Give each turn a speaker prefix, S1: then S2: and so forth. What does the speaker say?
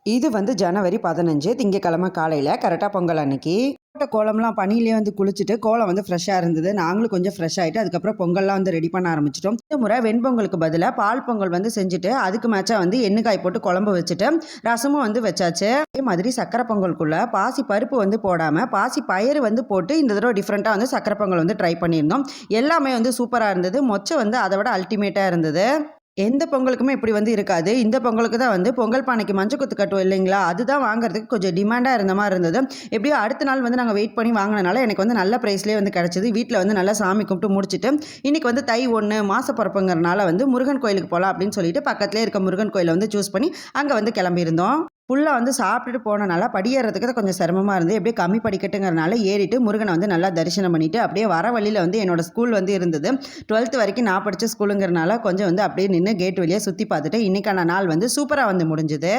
S1: இது வந்து ஜனவரி 15 திங்கக்கிழமை காலையில் கரெக்டாக பொங்கல் அன்னைக்கு போட்ட கோலம்லாம் பனியிலே வந்து குளிச்சுட்டு கோலம் வந்து ஃப்ரெஷ்ஷாக இருந்தது. நாங்களும் கொஞ்சம் ஃப்ரெஷ் ஆகிட்டு அதுக்கப்புறம் பொங்கல்லாம் வந்து ரெடி பண்ண ஆரம்பிச்சிட்டோம். இந்த முறை வெண்பொங்கலுக்கு பதிலாக பால் பொங்கல் வந்து செஞ்சுட்டு அதுக்கு மேட்சாக வந்து எண்ணெய் போட்டு குழம்பு வச்சுட்டு ரசமும் வந்து வச்சாச்சு. அதே மாதிரி சக்கரை பொங்கலுக்குள்ள பாசி பருப்பு வந்து போடாமல் பாசி பயிறு வந்து போட்டு இந்த தடவை டிஃப்ரெண்ட்டாக வந்து சக்கரை பொங்கல் வந்து ட்ரை பண்ணியிருந்தோம். எல்லாமே வந்து சூப்பராக இருந்தது. மொச்சை வந்து அதை விட அல்டிமேட்டாக இருந்தது. எந்த பொங்கலுக்குமே இப்படி வந்து இருக்காது. இந்த பொங்கலுக்கு தான் வந்து பொங்கல் பானைக்கு மஞ்சள் குத்து கட்டுவோம் இல்லைங்களா? அதுதான் வாங்குறதுக்கு கொஞ்சம் டிமாண்டா இருந்த மாரி இருந்தது. எப்படியோ அடுத்த நாள் வந்து நாங்க வெயிட் பண்ணி வாங்குனனால எனக்கு வந்து நல்ல பிரைஸ்லயே வந்து கிடைச்சது. வீட்ல வந்து நல்லா சாமி கும்பிட்டு முடிச்சுட்டு, இன்னைக்கு வந்து தை 1 மாச பொறப்புங்கிறனால வந்து முருகன் கோயிலுக்கு போலாம் அப்படின்னு சொல்லிட்டு பக்கத்திலேயே இருக்க முருகன் கோயில வந்து சூஸ் பண்ணி அங்க வந்து கிளம்பியிருந்தோம். ஃபுல்லா வந்து சாப்பிட்டுட்டு போனனால படியேறதுக்கு தான் கொஞ்சம் சிரமமா இருந்தது. எப்படியோ கம்மி படிக்கட்டுங்கிறனால ஏறிட்டு முருகனை வந்து நல்லா தரிசனம் பண்ணிட்டு அப்படியே வர வழியில வந்து என்னோட ஸ்கூல் வந்து இருந்தது. 12th வரைக்கும் நான் படிச்ச ஸ்கூலுங்கிறனால கொஞ்சம் வந்து அப்படியே நின்று கேட் வழியா சுத்தி பார்த்துட்டு இன்னைக்கான நாள் வந்து சூப்பரா வந்து முடிஞ்சது.